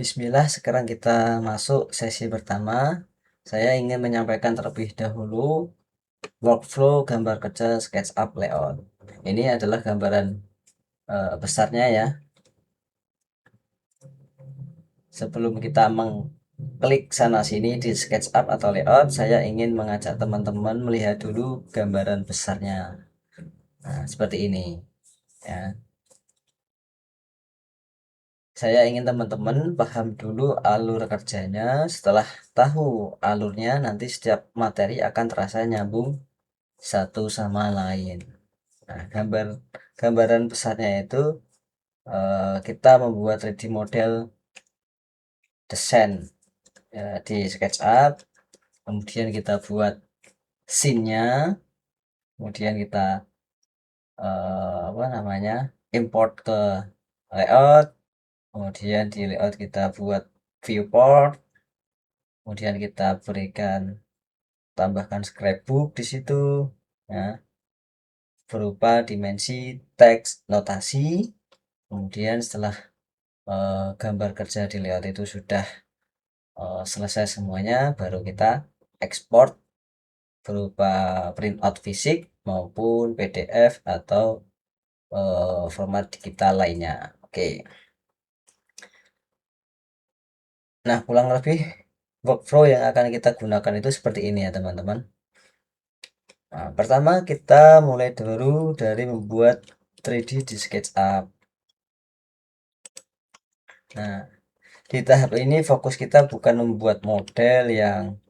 Bismillah, sekarang kita masuk sesi pertama. Saya ingin menyampaikan terlebih dahulu workflow gambar kerja SketchUp layout. Ini adalah gambaran besarnya ya. Sebelum kita mengklik sana sini di SketchUp atau layout, saya ingin mengajak teman-teman melihat dulu gambaran besarnya. Nah, seperti ini ya. Saya ingin teman-teman paham dulu alur kerjanya. Setelah tahu alurnya, nanti setiap materi akan terasa nyambung satu sama lain. Nah, gambaran besarnya itu kita membuat 3D model desain ya, di SketchUp, kemudian kita buat scene-nya, kemudian kita import ke layout, kemudian di layout kita buat viewport, kemudian kita berikan tambahkan scrapbook di situ ya, berupa dimensi, teks, notasi. Kemudian setelah gambar kerja di layout itu sudah selesai semuanya, baru kita ekspor berupa printout fisik maupun PDF atau format digital lainnya. Oke. Nah, kurang lebih workflow yang akan kita gunakan itu seperti ini ya teman-teman. Nah, pertama kita mulai dulu dari membuat 3D di SketchUp. Nah, di tahap ini fokus kita bukan membuat model yang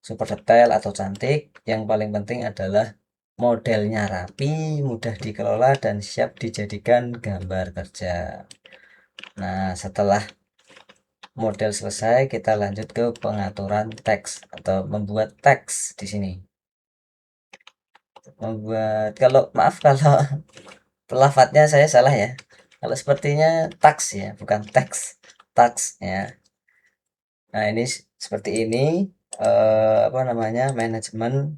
super detail atau cantik. Yang paling penting adalah modelnya rapi, mudah dikelola, dan siap dijadikan gambar kerja. Nah, setelah model selesai, kita lanjut ke pengaturan teks atau membuat teks di sini. Maaf kalau pelafatnya saya salah ya. Kalau sepertinya taks ya, bukan teks, taks ya. Nah, ini seperti ini manajemen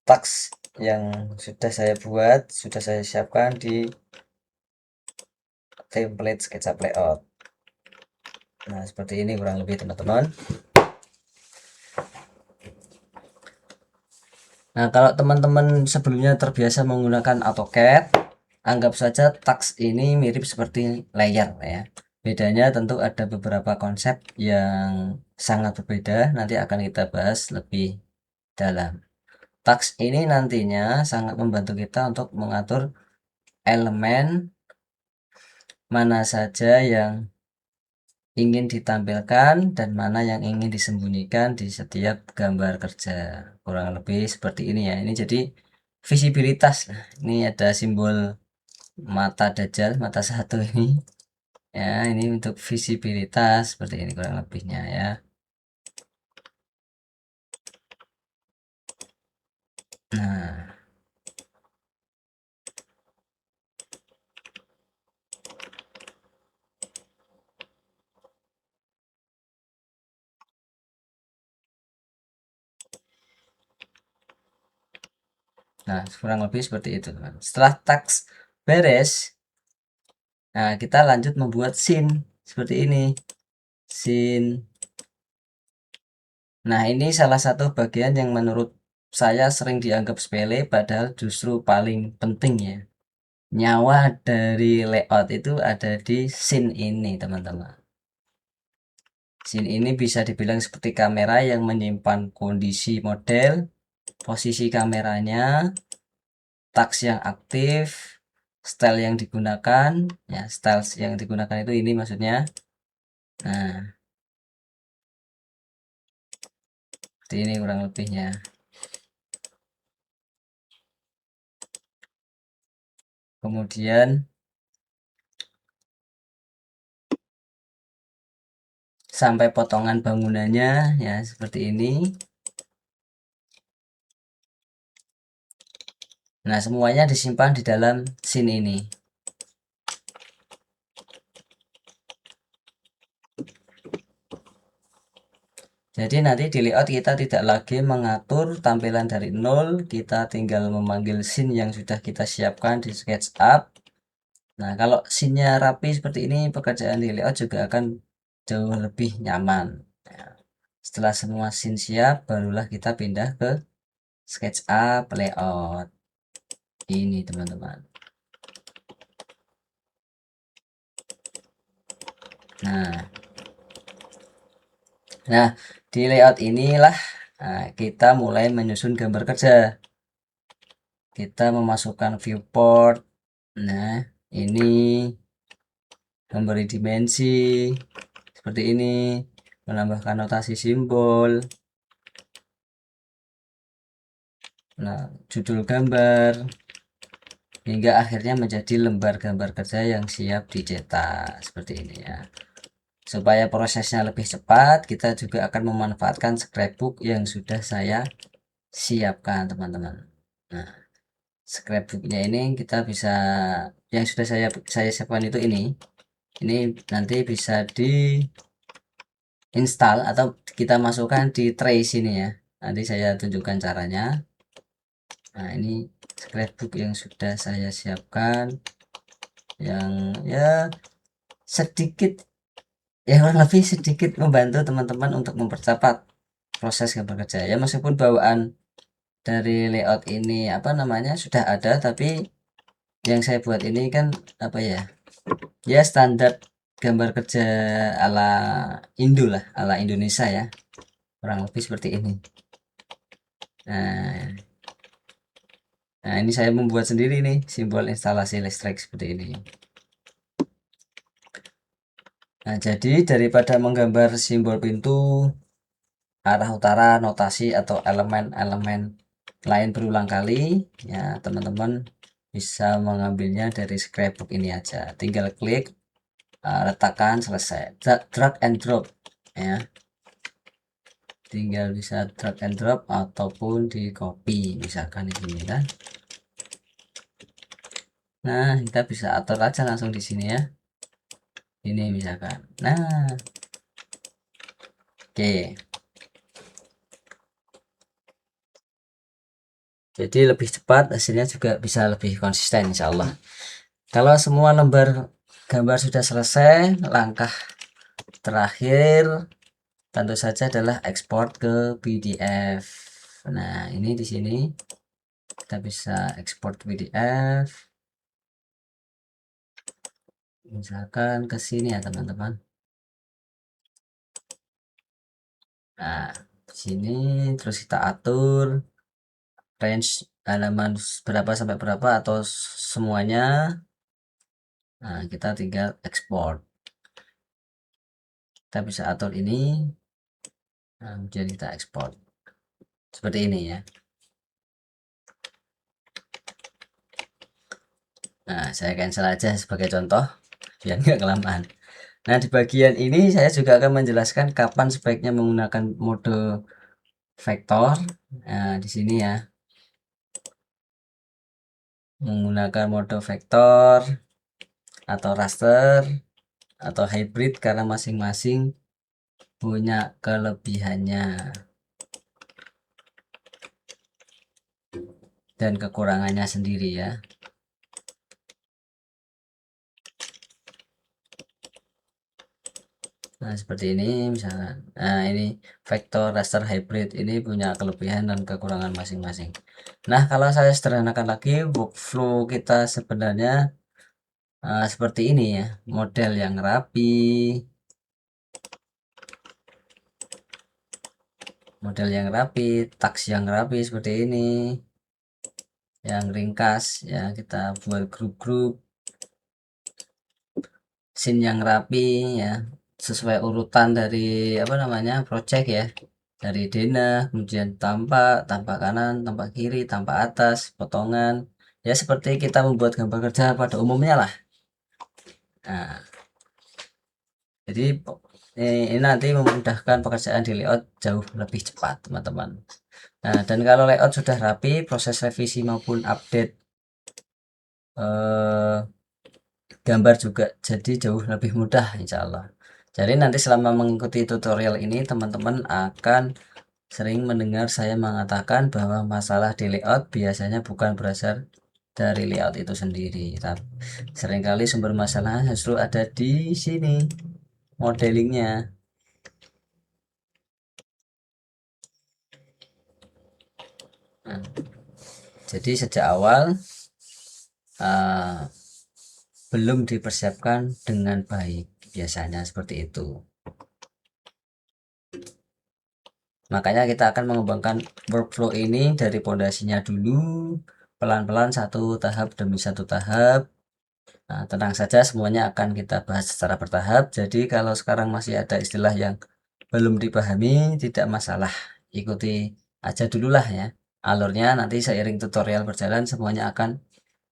taks yang sudah saya buat, sudah saya siapkan di template SketchUp layout. Nah, seperti ini kurang lebih teman-teman. Nah, kalau teman-teman sebelumnya terbiasa menggunakan AutoCAD, anggap saja taks ini mirip seperti layer ya. Bedanya tentu ada beberapa konsep yang sangat berbeda, nanti akan kita bahas lebih dalam. Taks ini nantinya sangat membantu kita untuk mengatur elemen mana saja yang ingin ditampilkan dan mana yang ingin disembunyikan di setiap gambar kerja. Kurang lebih seperti ini ya. Ini jadi visibilitas. Nah, ini ada simbol mata dajjal, mata satu ini. Ya, ini untuk visibilitas seperti ini kurang lebihnya ya. Nah, kurang lebih seperti itu, teman. Setelah teks beres, nah kita lanjut membuat scene seperti ini. Scene. Nah, ini salah satu bagian yang menurut saya sering dianggap sepele, padahal justru paling penting ya. Nyawa dari layout itu ada di scene ini, teman-teman. Scene ini bisa dibilang seperti kamera yang menyimpan kondisi model, posisi kameranya, taks yang aktif, style yang digunakan, ya, style yang digunakan itu ini maksudnya. Nah, seperti ini kurang lebihnya. Kemudian sampai potongan bangunannya ya seperti ini. Nah, semuanya disimpan di dalam scene ini. Jadi nanti di layout kita tidak lagi mengatur tampilan dari nol, kita tinggal memanggil scene yang sudah kita siapkan di SketchUp. Nah, kalau scene-nya rapi seperti ini, pekerjaan di layout juga akan jauh lebih nyaman. Nah, setelah semua scene siap, barulah kita pindah ke SketchUp layout. Ini teman-teman. Nah, nah di layout inilah kita mulai menyusun gambar kerja. Kita memasukkan viewport. Nah, ini memberi dimensi seperti ini, menambahkan notasi simbol. Nah, judul gambar hingga akhirnya menjadi lembar gambar kerja yang siap dicetak seperti ini ya. Supaya prosesnya lebih cepat, kita juga akan memanfaatkan scrapbook yang sudah saya siapkan teman-teman. Nah, scrapbooknya ini kita bisa, yang sudah saya siapkan itu ini nanti bisa di install atau kita masukkan di tray sini ya. Nanti saya tunjukkan caranya. Nah, ini scrapbook yang sudah saya siapkan, yang ya sedikit, ya kurang lebih sedikit membantu teman-teman untuk mempercepat proses gambar kerja ya. Meskipun bawaan dari layout ini apa namanya sudah ada, tapi yang saya buat ini kan apa ya, ya standar gambar kerja ala Indo lah, ala Indonesia ya, kurang lebih seperti ini. Nah, ini saya membuat sendiri nih simbol instalasi listrik seperti ini. Nah, jadi daripada menggambar simbol pintu, arah utara, notasi atau elemen-elemen lain berulang kali, ya teman-teman bisa mengambilnya dari scrapbook ini aja. Tinggal klik, letakkan, selesai. Drag and drop ya. Tinggal bisa drag and drop ataupun di copy misalkan di sini kan. Nah, kita bisa atur aja langsung di sini ya. Ini misalkan. Nah, oke. Jadi lebih cepat, hasilnya juga bisa lebih konsisten insya Allah. Kalau semua lembar gambar sudah selesai, langkah terakhir tentu saja adalah ekspor ke PDF. Nah, ini di sini kita bisa ekspor PDF. Misalkan ke sini ya teman-teman. Nah, di sini terus kita atur range halaman berapa sampai berapa atau semuanya. Nah, kita tinggal ekspor. Kita bisa atur ini. Nah, kemudian kita ekspor seperti ini ya. Nah, saya cancel aja sebagai contoh biar nggak kelamaan. Nah, di bagian ini saya juga akan menjelaskan kapan sebaiknya menggunakan mode vektor. Nah, di sini ya, menggunakan mode vektor atau raster atau hybrid karena masing-masing punya kelebihannya dan kekurangannya sendiri ya. Nah, seperti ini misalnya. Nah, ini vektor raster hybrid ini punya kelebihan dan kekurangan masing-masing. Nah, kalau saya sederhanakan lagi, workflow kita sebenarnya seperti ini ya, model yang rapi, taks yang rapi seperti ini, yang ringkas ya, kita buat grup-grup, scene yang rapi ya, sesuai urutan dari apa namanya project ya, dari denah, kemudian tampak kanan, tampak kiri, tampak atas, potongan ya, seperti kita membuat gambar kerja pada umumnya lah. Nah, jadi ini nanti memudahkan pekerjaan di layout jauh lebih cepat teman-teman. Nah, dan kalau layout sudah rapi, proses revisi maupun update eh, gambar juga jadi jauh lebih mudah insya Allah. Jadi nanti selama mengikuti tutorial ini teman-teman akan sering mendengar saya mengatakan bahwa masalah di layout biasanya bukan berasal dari layout itu sendiri. Tapi seringkali sumber masalah justru ada di sini, modelingnya. Nah, jadi sejak awal belum dipersiapkan dengan baik, biasanya seperti itu. Makanya kita akan mengembangkan workflow ini dari pondasinya dulu, pelan-pelan satu tahap demi satu tahap. Nah, tenang saja, semuanya akan kita bahas secara bertahap. Jadi kalau sekarang masih ada istilah yang belum dipahami, tidak masalah, ikuti aja dulu lah ya alurnya. Nanti seiring tutorial berjalan semuanya akan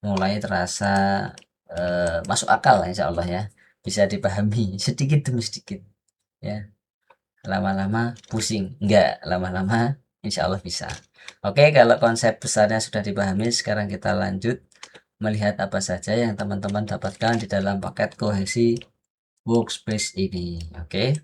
mulai terasa masuk akal, insya Allah ya, bisa dipahami sedikit demi sedikit ya. Lama-lama pusing enggak, lama-lama insya Allah bisa. Oke, kalau konsep besarnya sudah dipahami, sekarang kita lanjut melihat apa saja yang teman-teman dapatkan di dalam paket kohesi workspace ini. Oke,